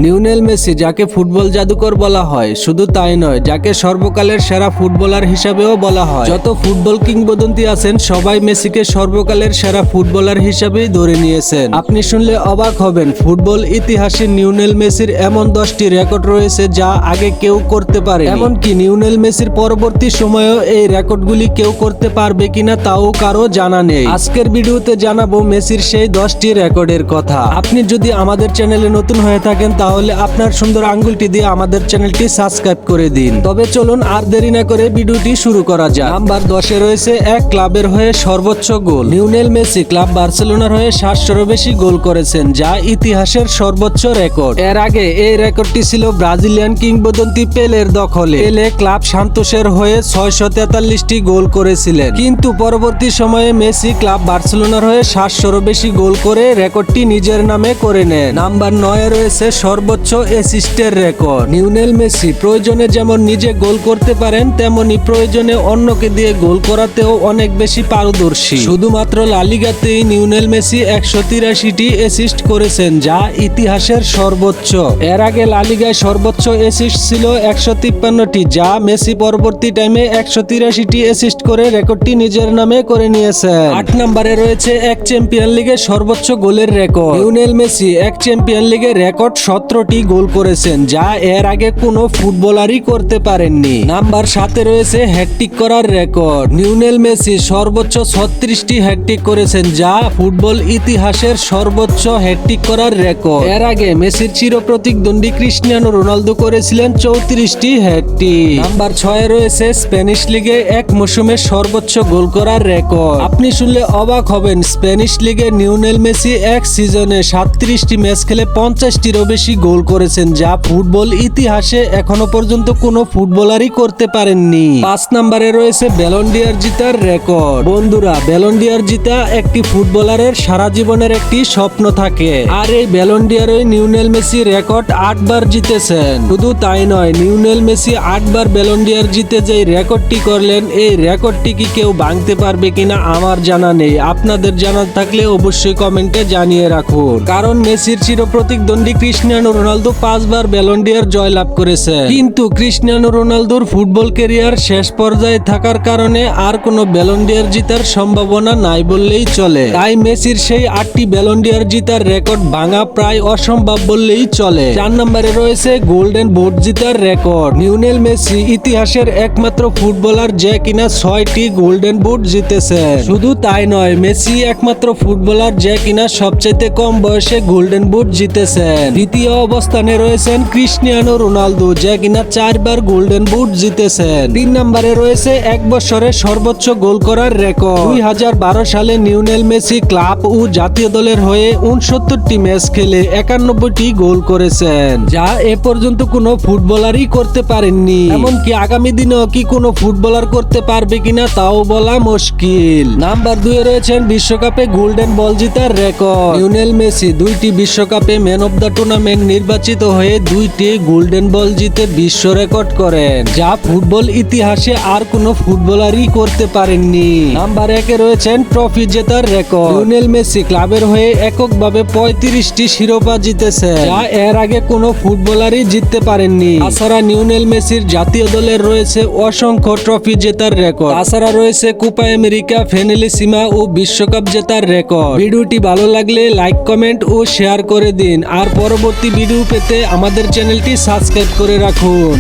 Lionel Messi যাকে football জাদুকর বলা হয়, শুধু তাই নয়, যাকে সর্বকালের সেরা ফুটবলার হিসাবেও বলা হয়। যত ফুটবল কিংবদন্তি আছেন সবাই মেসিকে সর্বকালের সেরা ফুটবলার হিসাবেই ধরে নিয়েছেন। আপনি শুনলে অবাক হবেন, ফুটবল ইতিহাসে লিওনেল মেসির এমন 10টি রেকর্ড রয়েছে যা আগে কেউ করতে পারে। এমনকি লিওনেল মেসির পরবর্তী সময়েও এই রেকর্ডগুলি কেউ করতে পারবে কিনা তাও কারো জানা নেই। আজকের ভিডিওতে জানাবো মেসির সেই 10টি রেকর্ডের কথা। আপনি যদি আমাদের চ্যানেলে নতুন হয়ে থাকেন তাহলে আপনার সুন্দর আঙ্গুলটি দিয়ে আমাদের চ্যানেলটি সাবস্ক্রাইব করে দিন। তবে চলুন আর দেরি না করে ভিডিওটি শুরু করা যাক। নাম্বার 10-এ রয়েছে এক ক্লাবের হয়ে সর্বোচ্চ গোল। লিওনেল মেসি ক্লাব বার্সেলোনার হয়ে 700-এরও বেশি গোল করেছেন, যা ইতিহাসের সর্বোচ্চ রেকর্ড। এর আগে এই রেকর্ডটি ছিল ব্রাজিলিয়ান কিংবদন্তি পেলের দখলে। পেলে ক্লাব সান্তোসের হয়ে 643টি গোল করেছিলেন, কিন্তু পরবর্তী সময়ে মেসি ক্লাব বার্সেলোনার হয়ে 700-এরও বেশি গোল করে রেকর্ডটি নিজের নামে করে নেন। নাম্বার 9-এ রয়েছে সর্বোচ্চ অ্যাসিস্টের রেকর্ড। লিওনেল মেসি প্রয়োজনে যেমন নিজে গোল করতে পারেন, তেমনি প্রয়োজনে অন্যকে দিয়ে গোল করাতেও অনেক বেশি পারদর্শী। শুধুমাত্র লা লিগাতেই লিওনেল মেসি 183টি অ্যাসিস্ট করেছেন, যা ইতিহাসের সর্বোচ্চ। এর আগে লা লিগায় সর্বোচ্চ অ্যাসিস্ট ছিল 153টি, যা মেসি পরবর্তী টাইমে 183টি অ্যাসিস্ট করে রেকর্ডটি নিজের নামে করে নিয়েছেন। 8 নম্বরে রয়েছে এক চ্যাম্পিয়ন লিগে সর্বোচ্চ গোলের রেকর্ড। লিওনেল মেসি এক চ্যাম্পিয়ন লিগে রেকর্ড 17টি গোল করেছেন, যা এর আগে কোনো ফুটবলারই করতে পারেননি। নাম্বার 7-এ রয়েছে হ্যাটট্রিক করার রেকর্ড। লিওনেল মেসি সর্বোচ্চ 36টি হ্যাটট্রিক করেছেন, যা ফুটবল ইতিহাসের সর্বোচ্চ হ্যাটট্রিক করার রেকর্ড। এর আগে মেসির চিরপ্রতিদ্বন্দ্বী ক্রিস্টিয়ানো রোনালদো করেছিলেন 34টি হ্যাটট্রিক। নাম্বার 6-এ রয়েছে স্প্যানিশ লিগে এক মৌসুমে সর্বোচ্চ গোল করার রেকর্ড। আপনি শুনলে অবাক হবেন, স্প্যানিশ লিগে লিওনেল মেসি এক সিজনে 37টি ম্যাচ খেলে 50টিরও বেশি গোল করেছেন, যা ফুটবল ইতিহাসে এখনো পর্যন্ত কোনো ফুটবলারই করতে পারেননি। 5 নম্বরে রয়েছে ব্যালন ডি'র জিতার রেকর্ড। বন্ধুরা, ব্যালন ডি'র জিতা একটি ফুটবলারের সারা জীবনের একটি স্বপ্ন থাকে, আর এই ব্যালন ডি'রই লিওনেল মেসি রেকর্ড 8 বার জিতেছেন। শুধু তাই নয়, লিওনেল মেসি 8 বার ব্যালন ডি'র জিতে যে রেকর্ডটি করলেন, এই রেকর্ডটি কি কেউ ভাঙতে পারবে কিনা আমার জানা নেই। আপনাদের জানা থাকলে অবশ্যই কমেন্টে জানিয়ে রাখুন, কারণ মেসির চিরপ্রতিদ্বন্দ্বী ক্রিস্টিয়ানো রোনালদো 5 বার ব্যালন ডি'র জয়লাভ করেছে, কিন্তু ক্রিস্টিয়ানো রোনালদোর ফুটবল ক্যারিয়ার শেষ পর্যায়ে থাকার কারণে আর কোনো ব্যালন ডি'র জিতার সম্ভাবনা নাই বললেই চলে। তাই মেসির সেই 8টি ব্যালন ডি'র জিতার রেকর্ড ভাঙা প্রায় অসম্ভব বললেই চলে। 4 নম্বরে রয়েছে গোল্ডেন বুট জিতার রেকর্ড। লিওনেল মেসি ইতিহাসের একমাত্র ফুটবলার যে কিনা 6টি গোল্ডেন বুট জিতেছে। শুধু তাই নয়, মেসি একমাত্র ফুটবলার যে কিনা সবচেয়ে কম বয়সে গোল্ডেন বুট জিতেছেন। দ্বিতীয় অবস্থানে রয়েছেন ক্রিস্টিয়ানো রোনালদো, যে কিনা 4 বার গোল্ডেন বুট জিতেছেন। 3 নম্বরে রয়েছে এক বছরে সর্বোচ্চ গোল করার রেকর্ড। 2012 সালে লিওনেল মেসি ক্লাব ও জাতীয় দলের হয়ে 69টি ম্যাচ খেলে 91টি গোল করেছেন, যা এ পর্যন্ত কোনো ফুটবলারই করতে পারেননি। এমনকি আগামী দিনেও কি কোনো ফুটবলার করতে পারবে কিনা তাও বলা মুশকিল। নাম্বার 2-এ রয়েছেন বিশ্বকাপে গোল্ডেন বল জিতার রেকর্ড। লিওনেল মেসি 2টি বিশ্বকাপে ম্যান অফ দ্য টুর্নামেন্ট নির্বাচিত হয়ে 2টি গোল্ডেন বল জিতে বিশ্ব রেকর্ড করেন, যা ফুটবল ইতিহাসে আর কোনো ফুটবলারই করতে পারেননি। নাম্বার 1-এ রয়েছেন ট্রফি জেতার রেকর্ড। লিওনেল মেসি ক্লাবের হয়ে এককভাবে 35টি শিরোপা জিতেছে, যা এর আগে কোনো ফুটবলারই জিততে পারেননি। তাছাড়া লিওনেল মেসির জাতীয় দলের রয়েছে অসংখ্য ট্রফি জেতার রেকর্ড। তাছাড়া রয়েছে কোপা আমেরিকা, ফেনেলিসিমা ও বিশ্বকাপ জেতার রেকর্ড। ভিডিওটি ভালো লাগলে লাইক, কমেন্ট ও শেয়ার করে দিন, আর পরবর্তী ভিডিও পেতে আমাদের চ্যানেলটি সাবস্ক্রাইব করে রাখুন।